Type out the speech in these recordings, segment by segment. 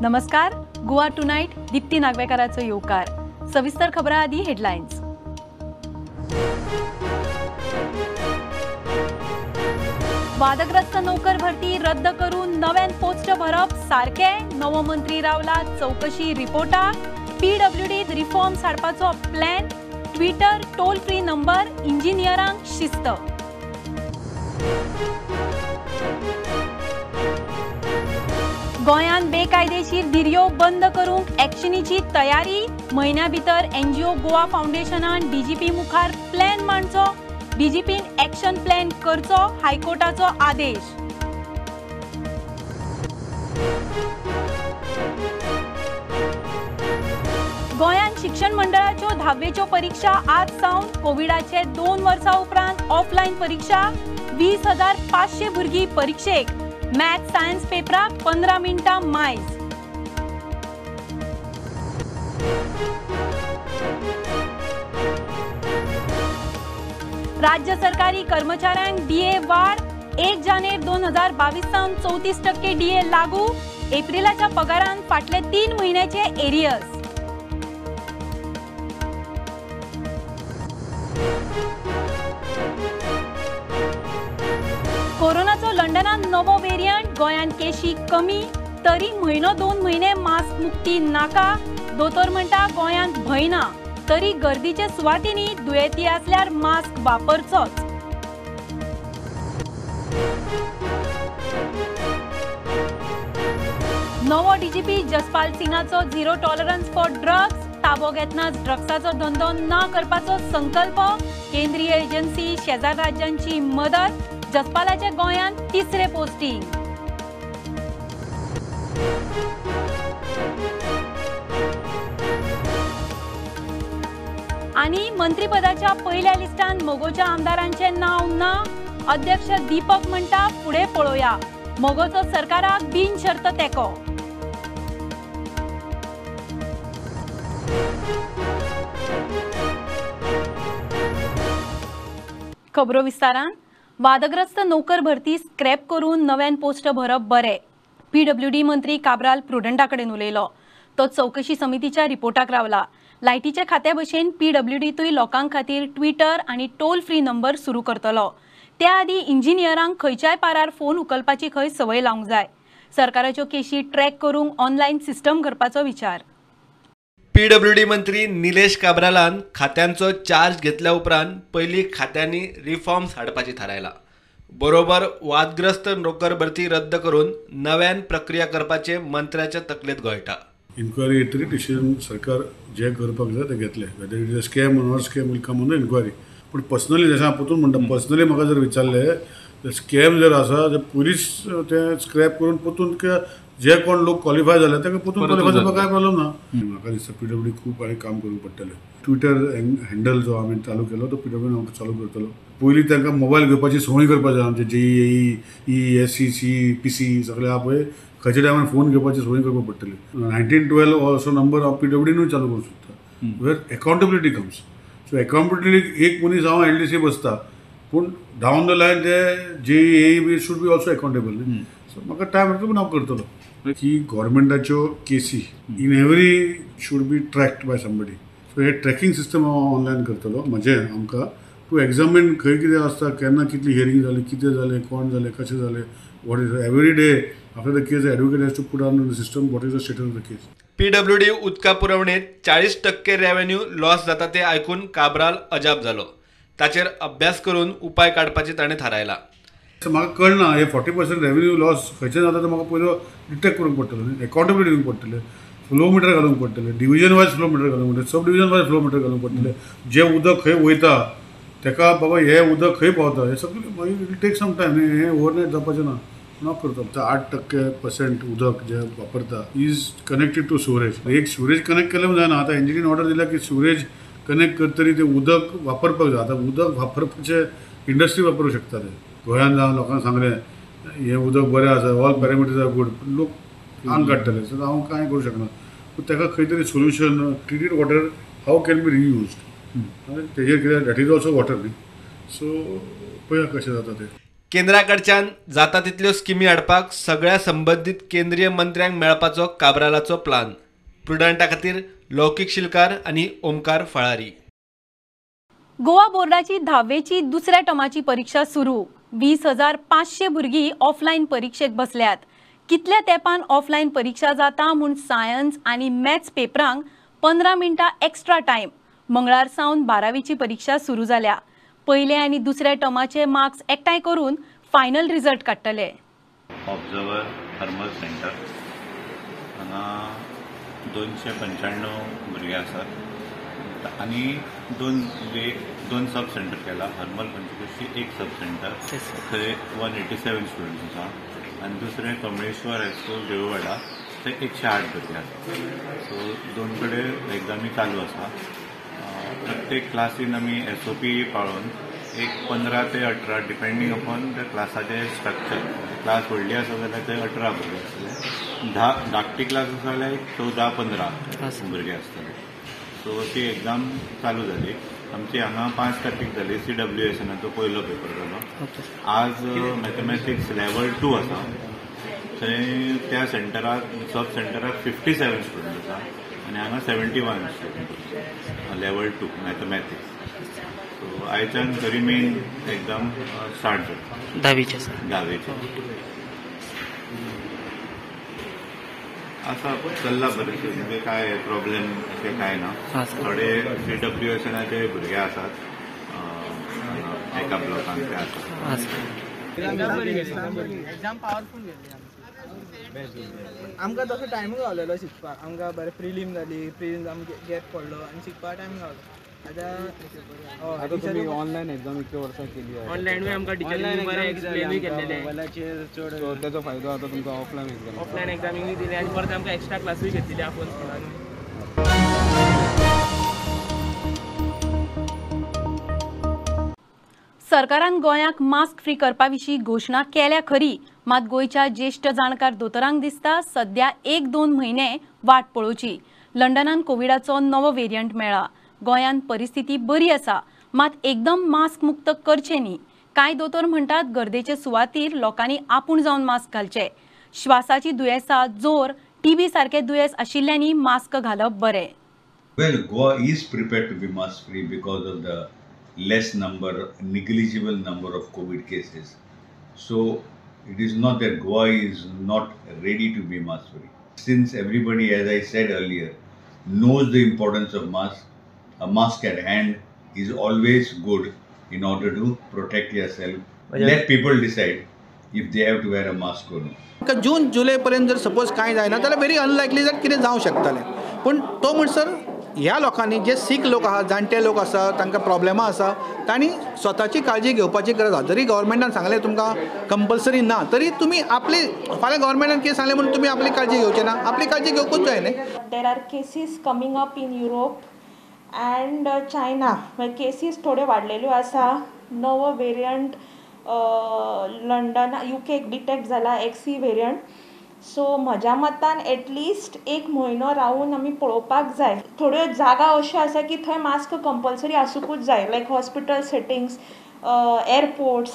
नमस्कार. गोवा टुनाइट दीप्ती नागवेकराचो येवकार. सविस्तर खबरां आदी हेडलायन्स. वादग्रस्त नोकर भरती रद्द करून नव्यान पोस्ट भरप सारखे. नवो मंत्री रावला चौकशी रिपोर्टाक. पीडब्ल्यूडीत रिफॉर्म्स हाडपाचो plan. Twitter toll free number. इंजिनियरांक शिस्त. गोंयान बेकायदेशीर धिरयो बंद करूंक एक्शनीची तयारी. म्हयन्या भितर एनजीओ गोवा फाउंडेशनान डीजीपी मुखार प्लॅन मांडचो. डीजीपीन एक्शन प्लॅन करचो. हायकोर्टाचो आदेश. गोंयान शिक्षण मंडळाच्यो 10वेच्यो परीक्षा आज सावन. कोविडाचे 2 वर्सां उपरांत ऑफलायन परीक्षा. 20,500 भुरगीं परीक्षेक. मॅथ्स सायन्स पेपराक 15 मिनटां मायज. राज्य सरकारी कर्मचाऱ्यांक डीए वाड. 1 जानेर 2022 सावन 34% डीए लागू. एप्रिलाच्या पगारान फाटले 3 म्हयन्याचे एरियस. कोरोनाचो लंडनात नवो व्हेरियंट. गोंयान केशी कमी. तरी म्हयनो 2 म्हयने मास्क मुक्ती नाका. दोतोर म्हणटा गोंयांत भंय ना. तरी गर्दीचे सुवातींनी दुयेंती आसल्यार मास्क वापरचोच. नवो डीजीपी जसपाल सिंगाचो झिरो टॉलरन्स फॉर ड्रग्स. ताबो घेतनाच ड्रग्साचो धंदो ना करपाचो संकल्प. केंद्रीय एजन्सी शेजार राज्यांची मदत. जसपालाचे गोंयांत 3रे पोस्टिंग. आणि मंत्रीपदाच्या पहिल्या लिस्टान मोगोच्या आमदारांचे नाव ना. अध्यक्ष दीपक म्हणटा फुडें पळोवया. मोगोचो सरकाराक बिनशर्त तेको. खबरो विस्तारान. वादग्रस्त नोकर भरती स्क्रॅप करून नव्यान पोस्ट भरप बरे. पीडब्ल्यूडी मंत्री काब्राल प्रुडंटा कडेन उलयलो. तो चौकशी समितीच्या रिपोर्टाक रावला. लायटीचे खात्या भशेन पीडब्ल्यूडीतूय लोकांक खातीर ट्विटर आनी टोल फ्री नंबर सुरू करतलो. त्या आदी इंजिनियरांक खंयच्याय पारार फोन उखलपाची खंय संवय लावंक जाय. सरकाराच्यो केशी ट्रॅक करूंक ऑनलायन सिस्टम करपाचो विचार. पीडब्ल्यूडी मंत्री निलेश काब्रालान खात्यांचो चार्ज घेतल्या उपरांत पयली खात्यांनी रिफॉर्म्स हाडपाची थारायला. बरोबर वादग्रस्त नोकर भरती रद्द करून नव्यान प्रक्रिया करपाचे मंत्र्याच्या तकलेत घोळटा. इन्क्वायरी येतरी डिसिजन सरकार जे करपाक जाय ते घेतले. Whether it is a scam or not scam will come on the enquiry. पूण पर्सनली जशें हांव परतून म्हणटा, पर्सनली म्हाका जर विचारले स्कॅम जर आसा जाल्यार पुलीस ते स्क्रॅप करून परतून जे कोण लोक क्वॉलिफाय जाले ताका परतून क्वॉलिफाय जावपाक काय प्रॉब्लेम ना. म्हाका दिसता पीडब्ल्यूडी खूब आनी काम करूंक पडटलें. ट्विटर हँडल जो आमी चालू केलो तो पीडब्ल्यूडी आमकां चालू करतलो. पयलीं तांकां मोबायल घेवपाची संवय करपाक जाय. आमचे JEE, SCC, PC सगळे आहा पळय, खंयच्या टायमार फोन घेवपाची संवय करपाक पडटली. 1912 असो नंबर हांव पीडब्ल्यूडीनूय चालू करूंक सोदता. वेर अकाउंटेबिलिटी कम्स. सो अकाउंटेबिलिटी एक मनीस हांव LDC बसता, पूण डावन द लायन ते JEE should be also accountable. So म्हाका टायम लागता पूण हांव करतलो. की गव्हर्मेंटाच्यो केसी in every should be tracked by somebody. So हे ट्रॅकिंग सिस्टम हांव ऑनलायन करतलो. म्हणजे आमकां टू एग्जामीन खंय कितें आसता, केन्ना कितली हियरींग जाली, कितें जालें, कोण जालें, कशें जालें, what is every day after the case advocate has to put on the system what is the status of the case. PWD उदका पुरवणेत 40% रेव्हेन्यू लॉस जाता ते आयकून काब्राल अजाप जालो. ताचेर अभ्यास करून उपाय काडपाची ताणें थारायला. म्हाका कळना हे 40% रेव्हेन्यू लॉस खंयचे जाता ते म्हाका पयलो डिटेक्ट करूंक पडटलें. अकाउंटेबिलिटी दिवंक पडटलें. फ्लो मिटर घालूंक पडटलें. डिविजन वायज फ्लो मिटर घालूंक पडटलें. Subdivision wise flow meter घालूंक पडटलें. जे उदक खंय वयता ताका बाबा हे उदक खंय पावता हे सगळें मागीर इट टेक सम टायम. हें ओवरनायट जावपाचें ना. हांव करता. 8% उदक जे वापरता इज कनेक्टेड टू सिवरेज. एक सिवरेज कनेक्ट केलें जायना. आतां एनजीटीन ऑर्डर दिल्या की सिवरेज कनेक्ट करतरी ते उदक वापरपाक जाय. आतां उदक वापरपाचें इंडस्ट्री वापरूंक शकता. ते गोंयांत जावन लोकांक सांगलें हें उदक बरें आसा, ऑल पॅरामिटर्स आर गूड, लोक आंग काडटले. सो हांव कांय करूं शकना. पूण ताका खंय तरी solution. Treated water how can be reused. तेजेर कितें दॅट इज ऑल्सो वॉटर न्ही. सो पळया कशें जाता तें. केंद्राकडच्यान जाता तितल्यो स्किमी हाडपाक सगळ्या संबंधित केंद्रीय मंत्र्यांक मेळपाचो काब्रालाचो प्लान. प्रुडंटा खातीर लौकीक शिलकार आनी ओमकार फळारी. गोवा बोर्डाची 10वीची दुसऱ्या टर्माची परीक्षा सुरू. 20,500 भुरगीं ऑफलायन परीक्षेक बसल्यात. कितल्या तेंपान ऑफलायन परीक्षा जाता म्हूण सायन्स आनी मॅथ्स पेपरांक 15 मिनटां एक्स्ट्रा टायम. मंगळार सावन 12वीची परीक्षा सुरू जाल्या. पयले आनी दुसऱ्या टर्माचे मार्क्स एकठांय करून फायनल रिजल्ट काडटले. ऑब्झर्वर थर्मल सेंटर हांगा 295 भुरगे आसात आनी दोन सब सेंटर केला. हर्मल पंचकृषी एक सब सेंटर थंय 187 स्टुडंट्स आसा आनी दुसरें कमळेश्वर हायस्कूल देऊळवाडा थंय 108 भुरगे आसात. सो दोन कडेन एग्जामी चालू आसा. प्रत्येक क्लासीन आमी SOP पाळून एक 15 ते 18 डिपेंडींग अपॉन त्या क्लासाचे स्ट्रक्चर. क्लास व्हडली आसा जाल्यार थंय 18 भुरगे आसतले. धाकटी क्लास आसा जाल्यार 14-15 भुरगे आसतले. सो ती एग्जाम चालू जाली. आमची हांगा 5 तारखेक जाली. CWSनाचो पयलो पेपर जालो. आज मॅथमॅटिक्स लेवल 2 आसा. थंय त्या सेंटराक सब सेंटराक 57 स्टुडंट आसा आनी हांगा 71 स्टुडंट लेवल 2 मॅथमॅटिक्स. सो आयच्यान तरी मेन एग्जाम स्टार्ट जाता 10वीचे आसा. चल्ला बरें. म्हणजे काय प्रॉब्लेम अशें काय ना. थोडे CWSनाचे भुरगे आसात एका ब्लॉकान ते आसात. एग्जाम पावरफुल गेली. आमकां तसो टायम गावलेलो शिकपाक. आमकां बरें प्रिलीम जाली. प्रिलीम आमकां गॅप पडलो आनी शिकपाक टायम गावलो. आतां तुमी ऑनलायन एग्जाम इतल्या वर्सां केली. ऑनलायनूय आमकां टिचरींनी बरें एक्सप्लेनूय केल्लेलें. मोबायलाचेर चड त्याचो फायदो आतां तुमकां ऑफलायन एग्जामींग दिली आनी परत आमकां एक्स्ट्रा क्लासूय घेतलेली आपूण स्कुलान. सरकारान गोंयाक मास्क फ्री करपा विशीं घोशणा केल्या खरी, मात गोंयच्या ज्येश्ठ जाणकार दोतोरांक दिसता सध्या 1-2 म्हयने वाट पळोवची. लंडनान कोविडाचो नवो वेरियंट मेळ्ळा. गोंयान परिस्थिती बरी आसा, मात एकदम मास्क मुक्त करचे न्ही. कांय दोतोर म्हणटात गर्देचे सुवातीर लोकांनी आपूण जावन मास्क घालचे. श्वासाची दुयेंसां, जोर, TB सारखे दुयेंस आशिल्ल्यांनी मास्क घालप बरें. Well, Goa is prepared to be mask free because of the negligible number of COVID cases. So it is not that Goa is not ready to be mask free. Since everybody, as I said earlier, knows the importance of mask, a mask at hand is always good in order to protect yourself. Let people decide if they have to wear a mask or not. जून जुलै पर्यंत जर suppose कांय जायना जाल्यार very अनलायकली जाल्यार कितें जावंक शकतालें. पूण तो म्हणसर ह्या लोकांनी जे सीक लोक आहात, जाणटे लोक आसा, तांकां प्रॉब्लेमां आसा, तांणी स्वताची काळजी घेवपाची गरज आसा. जरी गव्हर्मेंटान सांगलें तुमकां कंपल्सरी ना, तरी तुमी आपली फाल्यां गव्हर्मेंटान कितें सांगलें म्हणून तुमी आपली काळजी घेवचे ना. आपली काळजी घेवकूच जाय न्ही. There are cases coming up in Europe and China. Cases थोड्यो वाडलेल्यो आसा. नवो वेरियंट लंडन UK डिटेक्ट जाला XE वेरियंट. सो म्हज्या मतान एटलिस्ट 1 म्हयनो रावन आमी पळोवपाक जाय. थोड्यो जागा अश्यो आसा की थंय मास्क कंपल्सरी आसूंकूच जाय. Like hospital settings, airports,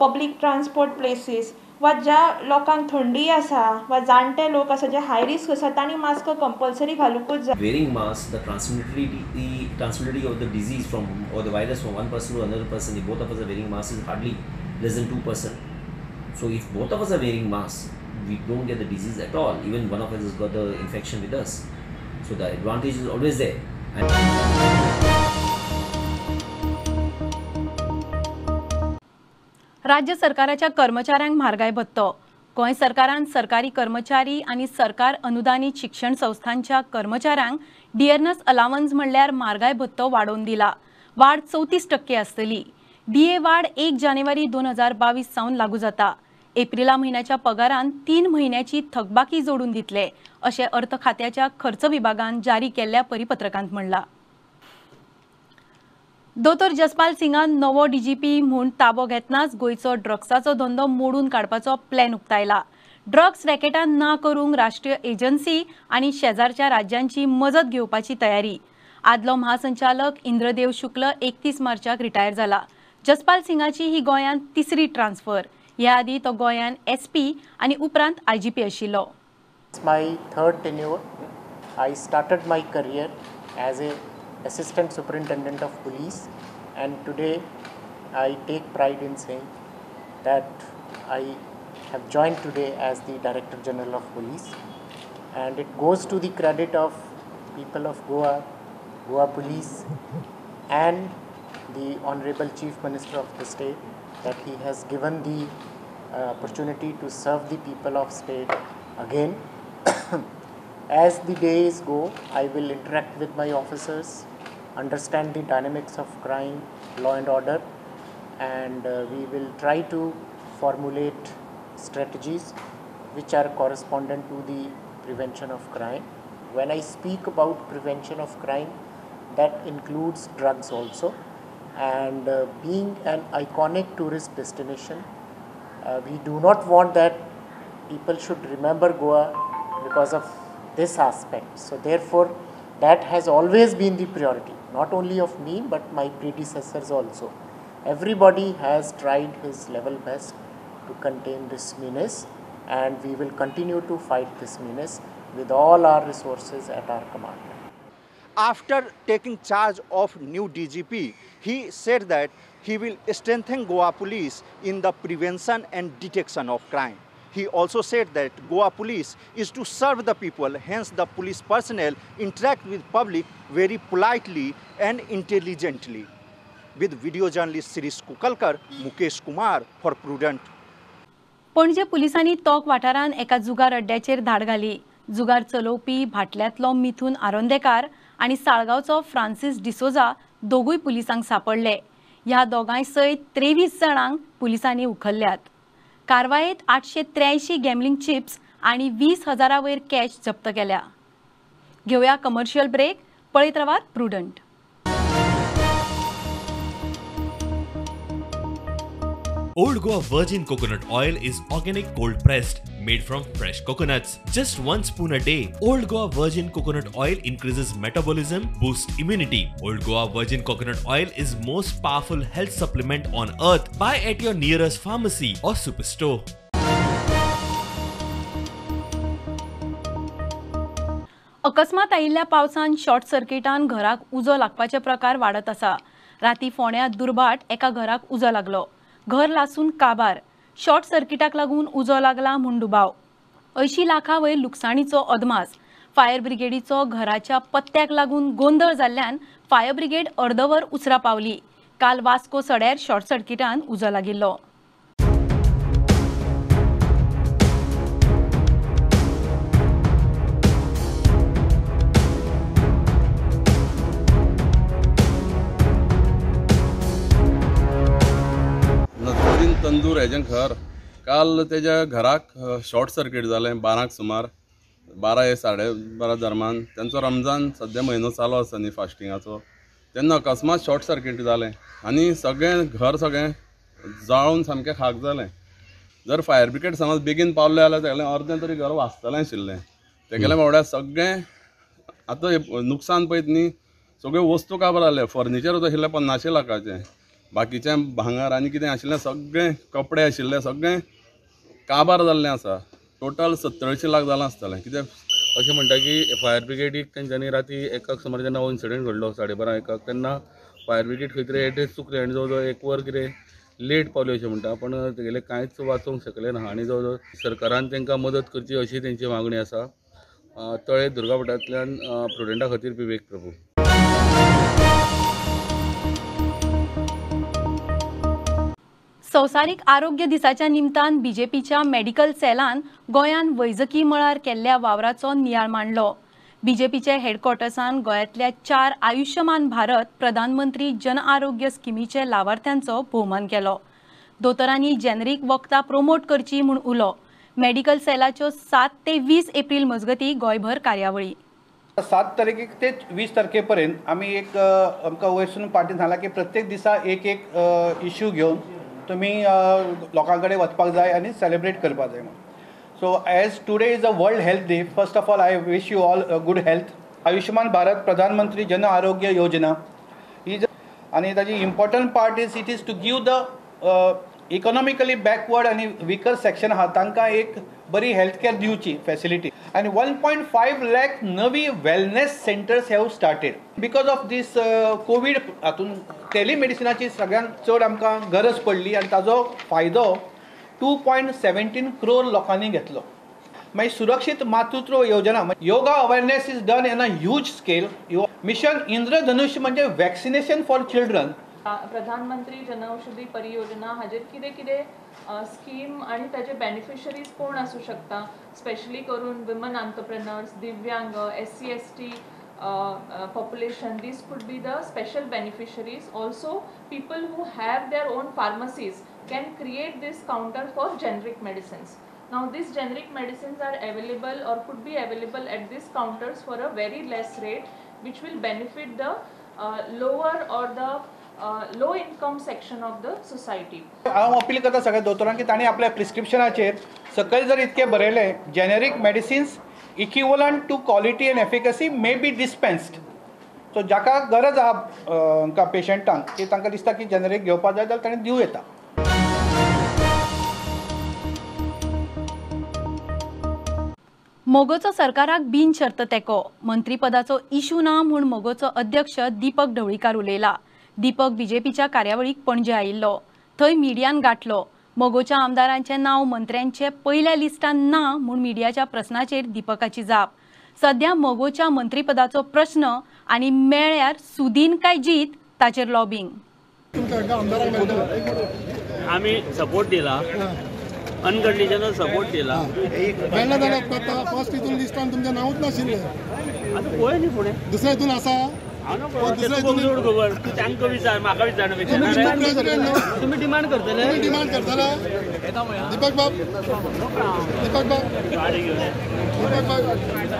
public transport places, वा ज्या लोकांक थंडी आसा वा जाणटे लोक आसा जे हाय रिस्क आसा तांणी मास्क कंपल्सरी घालूंकूच जाय. Wearing mask, the transmittality of the disease or the virus from one person to another person, if both of us are wearing masks, is hardly less than 2%. So if both of us are wearing masks, we don't get the disease at all. Even one of us has got the infection with us. So the advantage is always there. राज्य सरकाराच्या कर्मचाऱ्यांक म्हारगाय भत्तो. गोंय सरकारान सरकारी कर्मचारी आनी सरकार अनुदानीत शिक्षण संस्थांच्या कर्मचाऱ्यांक डियरनस अलावन्स म्हणल्यार म्हारगाय भत्तो वाडोवन दिला. वाड 34% आसतली. DA वाड 1 जानेवारी 2022 सावन लागू जाता. एप्रिला म्हयन्याच्या पगारान 3 म्हयन्याची थकबाकी जोडून दितले, अशें अर्थ खात्याच्या खर्च विभागान जारी केल्ल्या परिपत्रकांत म्हणला. दोतोर जसपाल सिंगान नवो DGP म्हूण ताबो घेतनाच गोंयचो ड्रग्साचो धंदो मोडून काडपाचो प्लॅन उक्तायला. ड्रग्स रॅकेटान ना करूंक राष्ट्रीय एजन्सी आनी शेजारच्या राज्यांची मजत घेवपाची तयारी. आदलो महासंचालक इंद्रदेव शुक्ल 31 मार्चाक रिटायर जाला. जसपाल सिंगाची ही गोंयांत तिसरी ट्रान्सफर. ह्या आदी तो गोंयांत SP आनी उपरांत IGP आशिल्लो. It's my third tenure. I started my career as a assistant superintendent of police, and today I take pride in saying that I have joined today as the Director General of Police, and it goes to the credit of people of Goa, Goa Police, and the Honorable Chief Minister of the state, that he has given the opportunity to serve the people of state again. As the days go, I will interact with my officers, understand the dynamics of crime, law and order, and we will try to formulate strategies which are correspondent to the prevention of crime. When I speak about prevention of crime, that includes drugs also, and being an iconic tourist destination, we do not want that people should remember Goa because of this aspect. So therefore, that has always been the priority, not only of me but my predecessors also. Everybody has tried his level best to contain this menace, and we will continue to fight this menace with all our resources at our command. After taking charge of new DGP, he said that he will strengthen Goa Police in the prevention and detection of crime. He also said that Goa Police is to serve the people, hence the police personnel interact with public very politely and intelligently. With video journalist Sirish Kukalkar, Mukesh Kumar for Prudent. पणजे पुलिसांनी तोक वाठारान एका जुगार अड्ड्याचेर धाड घाली. जुगार चलोवपी भाटल्यांतलो मिथून आरोंदेकार आनी साळगांवचो फ्रांसीस डिसोजा दोगूय पुलिसांक सांपडले. ह्या दोगांय सयत 23 जाणांक पुलिसांनी उखल्ल्यात. कारवायेंत 883 गॅमलिंग चिप्स आनी 20,000 वयर कॅश जप्त केल्या. घेवया कमर्शियल ब्रेक. पळयत रावात prudent. Old Goa Virgin Coconut Oil is organic cold pressed, made from fresh coconuts. Just 1 spoon a day. Old Goa Virgin Coconut Oil increases metabolism, boosts immunity. Old Goa Virgin Coconut Oil is most powerful health supplement on earth. Buy at your nearest pharmacy or superstore. अकस्मात आयिल्ल्या पावसान short सर्किटान घराक उजो लागपाचे प्रकार वाडत आसा. राती फोंड्या दुर्बाट एका घराक उजो लागलो. घर लासून काबार. शॉर्ट सर्किटाक लागून उजो लागला म्हूण दुबाव. 80 लाखां वयर लुकसाणीचो अदमास. फायर ब्रिगेडीचो घराच्या पत्त्याक लागून गोंधळ जाल्ल्यान फायर ब्रिगेड अर्दवर उसरा पावली. काल वास्को सड्यार शॉर्ट सर्किटान उजो लागिल्लो. तंदूर हेजें घर काल तेज्या घराक शॉर्ट सर्किट जालें 12 सुमार 12 12:30 दरम्यान. त्यांचो रमजान सद्या म्हयनो चालू आसा न्ही फास्टिंगाचो. तेन्ना अकस्मात शॉर्ट सर्किट जालें आनी सगळें घर सगळें जळून सामकें खाक जालें. जर फायर ब्रिगेड समज बेगीन पावलें जाल्यार तेगेलें अर्दें तरी घर वाचतलें आशिल्लें. तेगेलें बावड्या सगळें आतां नुकसान पळयत न्ही सगळ्यो वस्तू काबार जाल्ले. फर्निचर आशिल्लें 50 लाखाचें. बाकीचें भांगर आनी कितें आशिल्लें सगळें कपडे आशिल्ले सगळें काबार जाल्लें आसा. टोटल 70 लाख जालां आसतलें. कितें अशें म्हणटा की फायर ब्रिगेडीक तेंच्यांनी राती 1 सुमार जेन्ना हो इन्सिडंट घडलो 12:30 तेन्ना फायर ब्रिगेड खंय तरी एड्रेस चुकले आनी जवळ जवळ 1 वर कितें लेट पावले अशें म्हणटा. पण तेगेले कांयच वाचोवंक शकले ना आनी जवळ जवळ सरकारान तांकां मदत करची अशी तेंची मागणी आसा. तळे दुर्गापटांतल्यान प्रुडंटा खातीर विवेक प्रभू. संवसारीक आरोग्य दिसाच्या निमतान बीजेपीच्या मेडिकल सेलान गोंयान वैजकी मळार केल्ल्या वावराचो नियाळ मांडलो. बीजेपीचे हेडक्वॉर्टर्सान गोंयांतल्या 4 आयुष्यमान भारत प्रधानमंत्री जन आरोग्य स्किमीचे लावार्थ्यांचो भोवमान केलो. दोतोरांनी जेनरीक वखदां प्रोमोट करची म्हूण उलो. मेडिकल सेलाच्यो 7 ते 20 एप्रील मजगती गोंयभर कार्यावळी. 7 तारखेक ते 20 तारखेपर्यंत आम्ही एक आमकां वयरसून पार्टीन सांगला की प्रत्येक दिसा एक इश्यू घेवन तुमी लोकां कडेन वचपाक जाय आनी सेलिब्रेट करपाक जाय म्हणून. So as today is a world health day, first of all I wish you all good health. Ayushman Bharat Pradhan Mantri Jan Arogya Yojana ही आणि ताजी important part is to give the economically backward आणि विकर सेक्शन आहा तांकां एक बरी हेल्थ केअर दिवची फॅसिलिटी आणि 1.5 लाख नवी wellness centres have started because of these COVID हातून टेलिमेडिसिनाची सगळ्यांत चड आमकां गरज पडली आणि ताजो फायदो 2.17 crore लोकांनी घेतलो. मागीर सुरक्षीत मातृत्व योजना yoga awareness is done in a huge scale. Mission Indradhanush म्हणजे वॅक्सिनेशन फॉर चिल्ड्रन. प्रधानमंत्री जनऔषधी परियोजना हाजेर कितें कितें स्कीम आनी ताजे बेनिफिशरीज कोण आसूं शकता, स्पेशली करून विमन एंटरप्रेनर्स, दिव्यांग, SC ST population, these could be the special beneficiaries. Also people who have their own pharmacies can create this counter for generic medicines. Now these generic medicines are available or could be available at these counters for a very less rate, which will benefit the lower or the low income section of the society. हांव appeal करता सगळ्या दोतोरांक की तांणी आपल्या प्रिस्क्रिप्शनाचेर सकयल जर इतके बरयले generic medicines equivalent to quality and efficacy may be dispensed. So जाका गरज आहा पेशंटांक की तांकां दिसता की जेनेरिक घेवपाक जाय जाल्यार ताणें दिवं येता. मोगोचो सरकाराक बिनशर्त तेको. मंत्रीपदाचो इशू ना म्हूण मोगोचो अध्यक्ष दीपक ढवळीकार उलयला. दीपक बीजेपीच्या कार्यावळीक पणजे आयिल्लो. थंय मिडियान गाठलो. मोगोच्या आमदारांचें नांव मंत्र्यांचे पयल्या लिस्टान ना म्हूण मिडियाच्या प्रस्नाचेर दीपकाची जाप. सध्या मोगोच्या मंत्रीपदाचो प्रश्न आनी मेळ्यार सुदीन काय जीत ताचेर लॉबिंग. आमी सपोर्ट दिला, अनकंडिशनल सपोर्ट दिला. फर्स्ट हितून लिस्टान तुमचें नांवच नाशिल्लें. आतां पळय न्ही फुडें दुसऱ्या हितून आसा. खबर तांकां विचार, म्हाका विचारण्यापेक्षा तुम्ही डिमांड करतले. डिमांड करतले दीपक बाब. दीपक बाब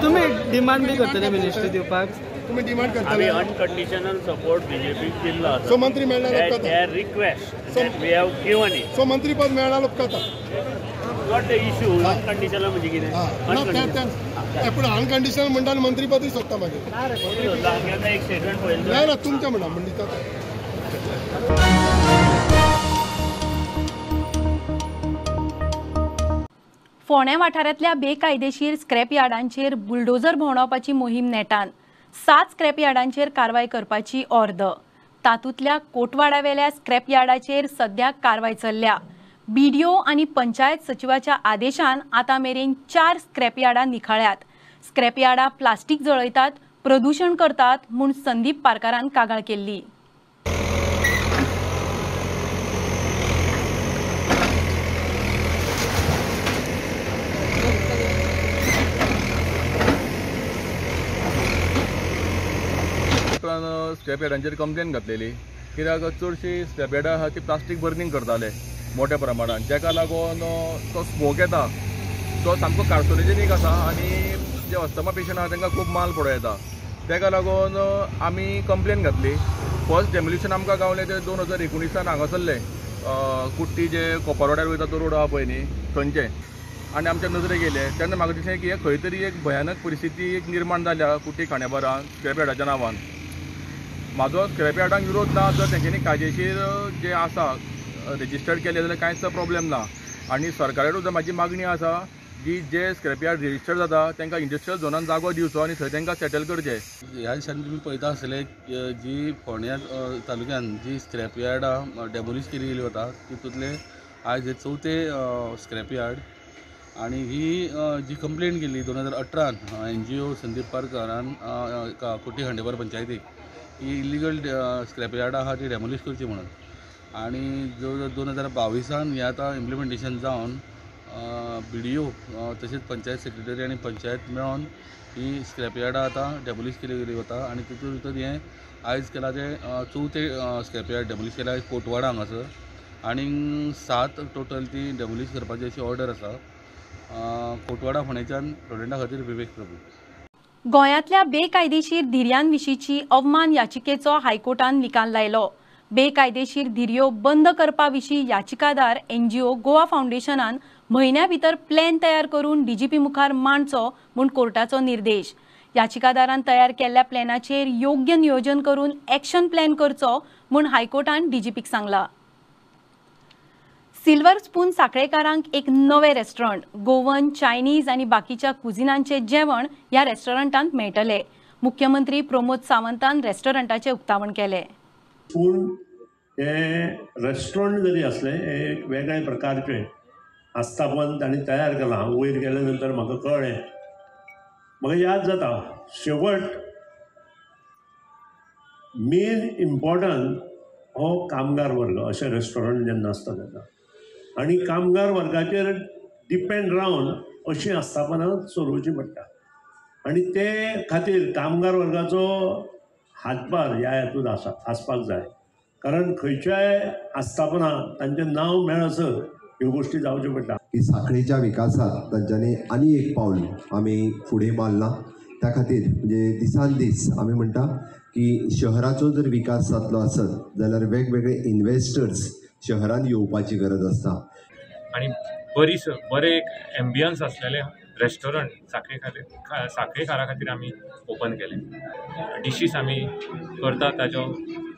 तुम्ही डिमांड बी करतले मिनिस्टर दिवपाक. तुम्ही डिमांड आमी करतले. अनकंडिशनल सपोर्ट बीजेपीक दिल्लो. सो मंत्री मेळना उपकारता. Request we have given it. So मंत्री पद मेळना उपकारता. Not the issue. अनकंडिशनल म्हणजे कितें? पूण अनकंडिशनल म्हणटा आनी मंत्री पदूय सोदता मागीर. एक स्टेटमेंट पळयलो ना ना तुमच्या म्हणा म्हणटा. फोंड्या वाठारांतल्या बेकायदेशीर स्क्रॅप यार्डांचेर बुलडोजर भोंवडावपाची मोहीम नेटान. 7 स्क्रॅप यार्डांचेर कारवाय करपाची ऑर्द. तातूंतल्या कोटवाड्यावेल्या स्क्रॅप यार्डाचेर सध्या कारवाय चल्ल्या. BDO आनी पंचायत सचिवाच्या आदेशान आतां मेरेन 4 स्क्रॅप यार्डां निखाळ्यात. स्क्रॅप यार्डां प्लास्टीक जळयतात, प्रदूशण करतात म्हूण संदीप पारकारान कागाळ केल्ली. स्क्रॅप यार्डांचेर कंप्लेन घातलेली. कित्याक चडशी स्क्रॅप यार्डां आहा ती प्लास्टीक बर्निंग करताले मोठ्या प्रमाणात, जाका लागून तो स्मोक येता तो सामको कार्सिनोजेनीक आसा आनी जे अस्थमा पेशंट आहा तांकां खूब माल पडो येता. ताका लागून आमी कंप्लेन घातली. फर्स्ट डेमोलिशन आमकां गावलें ते 2019 हांगासरले कुट्टी जे कोपरवाड्यार वयता तो रोड आहा पळय न्ही थंयचे. आनी आमच्या नजरेक येयले तेन्ना म्हाका दिसलें की खंय तरी एक भयानक परिस्थिती एक निर्माण जाल्या कुट्टी खांडेपारा स्क्रॅप यार्डाच्या नांवान. म्हाजो स्क्रॅप यार्डांक विरोध ना जर तेंच्यांनी कायदेशीर जे आसा रेजिस्टर्ड केले जाल्यार कांयच प्रॉब्लेम ना. आनी सरकाराकूय सुद्दां म्हाजी मागणी आसा की जे स्क्रॅप यार्ड रेजिस्टर्ड जाता तांकां इंडस्ट्रियल झोनान जागो दिवचो आनी थंय तांकां सेटल करचें. ह्या दिसांनी तुमी पळयता आसतले जी फोंड्या तालुक्यान जी स्क्रॅप यार्डां डेमोलिश केली गेली वता तितूंतले आयज हे 4थे स्क्रॅप यार्ड. आनी ही जी कंप्लेन केल्ली 2018 NGO संदीप पारकारान कुट्टी खांडेपार पंचायतीक ही इलिगल स्क्रॅप यार्डां आहा ती डेमोलिश करची म्हणून. आनी जवळ 2022 हें आतां इम्प्लिमेंटेशन जावन BDO तशेंच पंचायत सेक्रेटरी आनी पंचायत मेळोन ही स्क्रॅप यार्डां आतां डेमोलिश केली गेली वता. आनी तितूंत भितर हें आयज केला ते 4थे स्क्रॅप यार्ड डेमोलिश केला कोटवाडा हांगासर. आनी 7 टोटल ती डेमोलिश करपाची अशी ऑर्डर आसा. कोटवाडा फोंडेच्यान प्रोडेंटा खातीर विवेक प्रभू. गोंयांतल्या बेकायदेशीर धिऱ्यांविशींची अवमान याचिकेचो हायकोर्टान निकाल लायलो. बेकायदेशीर धिऱ्यो बंद करपा विशीं याचिकादार NGO गोवा फावंडेशनान म्हयन्या भितर प्लॅन तयार करून DGP मुखार मांडचो म्हूण कोर्टाचो निर्देश. याचिकादारान तयार केल्ल्या प्लॅनाचेर योग्य नियोजन करून ॲक्शन प्लॅन करचो म्हूण हायकोर्टान डीजीपीक सांगला. सिल्वर स्पून साखळेकारांक एक नवे रेस्टॉरंट गोवन, चायनीज आनी बाकीच्या कुझिनांचे जेवण ह्या रेस्टॉरंटांत मेळटले. मुख्यमंत्री प्रमोद सावंतान रेस्टॉरंटाचे उक्तावण केले. पूण हे रेस्टॉरंट जरी असले एक वेगळे प्रकारचे आस्थापन ताणें तयार केलां. वयर गेले नंतर म्हाका कळ्ळें, म्हाका याद जाता शेवट मेन इम्पॉर्टंट हो कामगार वर्ग अशें रेस्टॉरंट जेन्ना आसता तेन्ना आनी कामगार वर्गाचेर डिपेंड रावन अशी आस्थापनां चलोवची पडटा आनी ते खातीर कामगार वर्गाचो हातभार ह्या हातूंत आसपाक जाय. कारण खंयच्याय आस्थापना तांचें नांव मेळसर ह्यो गोश्टी जावच्यो पडटा. की साखळेच्या विकासात तांच्यांनी आनी एक पावल आमी फुडें मारला. त्या खातीर म्हणजे दिसान दीस आमी म्हणटा की शहराचो जर विकास जातलो आसत जाल्यार वेगवेगळे इन्वेस्टर्स शहरान येवपाची गरज आसता. आणि बरे एक एम्बियन्स असलेले रेस्टॉरंट साखळेकारा खातीर आमी ओपन केले. डिशीस आमी करता ताजो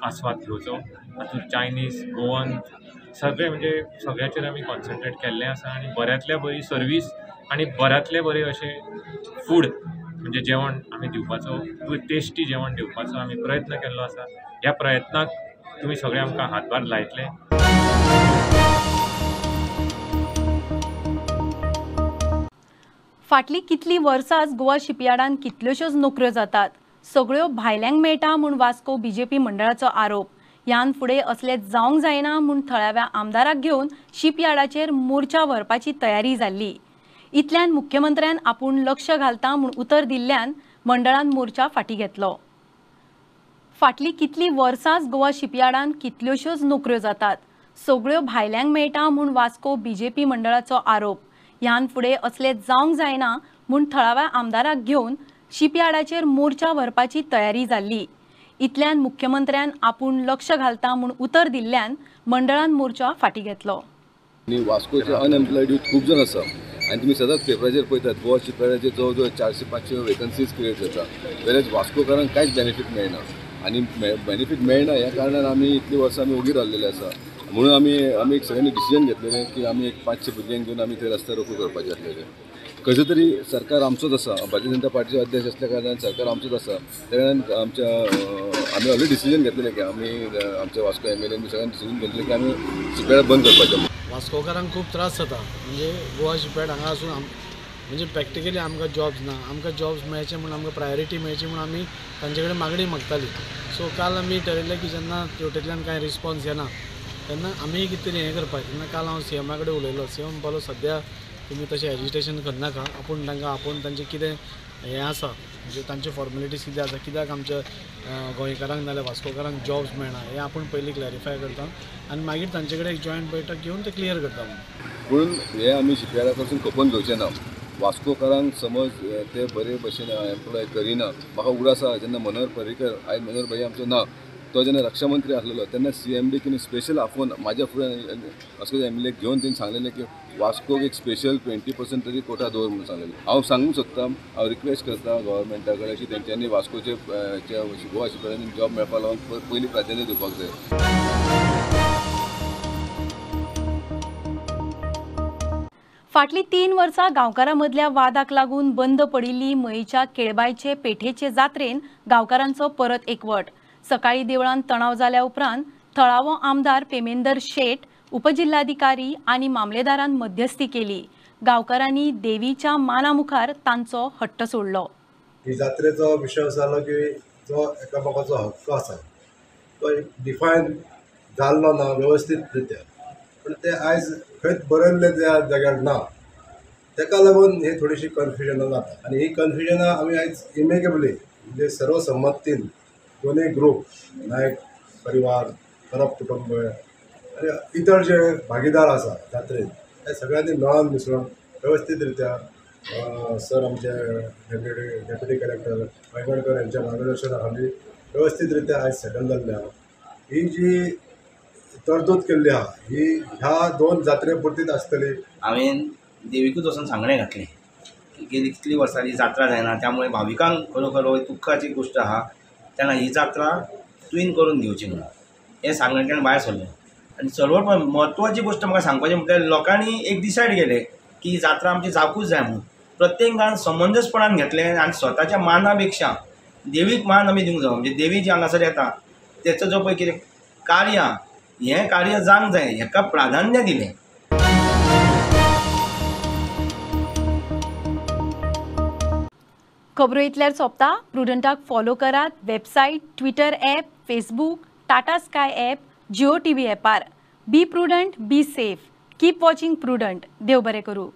आस्वाद घेवचो. हातूंत चायनीज, गोवन सगळे म्हणजे सगळ्याचेर आमी कॉन्सन्ट्रेट केल्लें आसा आनी बऱ्यांतल्या बरी सर्वीस आनी बऱ्यांतले बरे अशें फूड म्हणजे जेवण आमी दिवपाचो, टेस्टी जेवण दिवपाचो आमी प्रयत्न केल्लो आसा. ह्या प्रयत्नाक तुमी सगळे आमकां हातभार लायतले. फाटली कितली वर्सांच गोवा शिपयार्डान कितल्योश्योच नोकऱ्यो जातात, सगळ्यो भायल्यांक मेळटा म्हूण वास्को बीजेपी मंडळाचो आरोप. ह्यान फुडें असले जावंक जायना म्हूण थळाव्या आमदाराक घेवन शिपयार्डाचेर मोर्चा व्हरपाची तयारी जाल्ली. इतल्यान मुख्यमंत्र्यान आपूण लक्ष घालता म्हूण उतर दिल्ल्यान मंडळान मोर्चा फाटीं घेतलो. फाटली कितली वर्सांच गोवा शिपयार्डान कितल्योश्योच नोकऱ्यो जातात, सगळ्यो भायल्यांक मेळटा म्हूण वास्को बीजेपी मंडळाचो आरोप. ह्यान फुडें असले जावंक जायना म्हूण थळाव्या आमदाराक घेवन शिपयार्डाचेर मोर्चा व्हरपाची तयारी जाल्ली. इतल्यान मुख्यमंत्र्यान आपूण लक्ष घालता म्हूण उतर दिल्ल्यान मंडळान मोर्चा फाटीं घेतलो. वास्कोचे अनएम्प्लॉयड यूथ खूब जाण आसा आनी तुमी सदांच पेपराचेर पळयतात गोवा शिपयार्डाचेर जवळ जवळ 400-500 वेकन्सीज क्रिएट जाता. वेरेज वास्कोकारांक कांयच बेनिफीट मेळना आनी बेनिफीट मेळना ह्या कारणान आमी इतली वर्सां आमी ओगी रावलेले आसा. म्हणून आमी एक सगळ्यांनी डिसिजन घेतलेलें की आमी एक 500 भुरग्यांक घेवन आमी थंय रस्त्यार रोको करपाचे आसलेले. खंयचो तरी सरकार आमचोच आसा, भारतीय जनता पार्टीचे अध्यक्ष असल्या कारणान सरकार आमचोच आसा. त्या कारणान आमी ऑलरेडी डिसिजन घेतलेलें की आमी आमच्या वास्को MLA सगळ्यांनी डिसिजन घेतलें की आमी शिपयार्ड बंद करपाचें. वास्कोकारांक खूब त्रास जाता. म्हणजे गोवा शिपयार्ड हांगा आसून म्हणजे प्रॅक्टिकली आमकां जॉब्स ना. आमकां जॉब्स मेळचे म्हूण आमकां प्रायोरिटी मेळची म्हूण आमी तांचे कडेन मागणी मागताली. सो काल आमी ठरयलें की जेन्ना तेवटेंतल्यान कांय रिस्पॉन्स येना तेन्ना आमी कितें तरी हें करपाचें. तेन्ना काल हांव CM कडेन उलयलो. CM म्हणपालो सद्या तुमी तशें एजिटेशन करनाका, आपूण तांचें कितें हें आसा म्हणजे तांचे फॉर्मेलिटीज कितें आसा, कित्याक आमच्या गोंयकारांक नाजाल्यार वास्कोकारांक जॉब्स मेळना हें आपूण पयलीं क्लॅरिफाय करता आनी मागीर तांचे कडेन एक जॉयंट बैठक घेवन ते क्लियर करता. पूण हे आमी शिपयार्डा कडसून खपोवन घेवचें ना. वास्कोकारांक समज ते बरे भशेन एम्प्लॉय करिना. म्हाका उगड आसा जेन्ना मनोहर पर्रीकर आयज मनोहर भाई आमचो ना, तो जेन्ना रक्षा मंत्री आसलेलो तेन्ना CMD कितें स्पेशल आफोवन म्हाज्या फुडें वास्को MLA घेवन तेणी सांगलेलें की वास्कोक एक स्पेशल 20% तरी कोटा दवर म्हणून सांगलेलें. हांव सांगूंक सोदतां, हांव रिक्वेस्ट करता गव्हर्मेंटा कडेन की तेंच्यांनी वास्कोचे गोवा शिपयार्डांनी जॉब मेळपा लागून पयलीं प्राधान्य दिवपाक जाय. फाटली 3 वर्सां गांवकारां मदल्या वादाक लागून बंद पडिल्ली मयीच्या केळबायचे पेठेचे जात्रेन गांवकारांचो परत एकवट. सकाळी देवळान तणाव जाल्या उपरांत थळावो आमदार पेमेंदर शेट, उपजिल्हाधिकारी आनी मामलेदारान मध्यस्थी केली. गांवकारांनी देवीच्या माना मुखार तांचो हट्ट सोडलो. ही जात्रेचो विशय जालो की जो एकामेकाचो हक्क आसा तो डिफायन जाल्लो ना वेवस्थीत रित्या. पण ते आयज खंयच बरयल्ले त्या जाग्यार ना. ताका लागून ही थोडीशी कन्फ्युजनां जाता आनी ही कन्फ्युजनां आमी आयज इमेकेबली म्हणजे सर्वसम्मतीन दोनूय ग्रूप नायक परिवार, परब कुटुंब आनी इतर जे भागीदार आसा जात्रेन हे सगळ्यांनी मेळून मिसळून वेवस्थीत रित्या सर आमचे डेप्युटी कलेक्टर वायगणकर यांच्या मार्गदर्शना खाली व्यवस्थीत रित्या आयज सेटल जाल्ले आहा. ही जी तरतूद केल्ली आहा ही ह्या 2 जात्रे पुरतीच आसतली. हांवें देवीकूच वचून सांगणें घातलें गेली कितली वर्सांनी जात्रा जायना, त्यामुळे भाविकांक खरोखर दुःखाची गोष्ट आहा. तेन्ना ही जात्रा तुवें करून घेवची म्हणून हें सांगण्याच्यान भायर सरलें. आनी सर्व म्हत्वाची गोष्ट म्हाका सांगपाचें म्हटल्यार लोकांनी एक डिसायड केलें की ही जात्रा आमची जावपूच जाय म्हणून. प्रत्येकान समंजसपणान घेतलें आनी स्वताच्या माना पेक्षा देवीक मान आमी दिवंक जाय. म्हणजे देवी जी हांगासर येता तेचो जो पळय कितें कार्य हें कार्य जावंक जाय हेका प्राधान्य दिलें. खबरो इतल्यार सोंपता. प्रुडंटाक फॉलो करात. Website, Twitter app, Facebook, Tata Sky app, Jio TV ॲपार. Be Prudent, be safe. Keep watching Prudent. देव बरें करूं.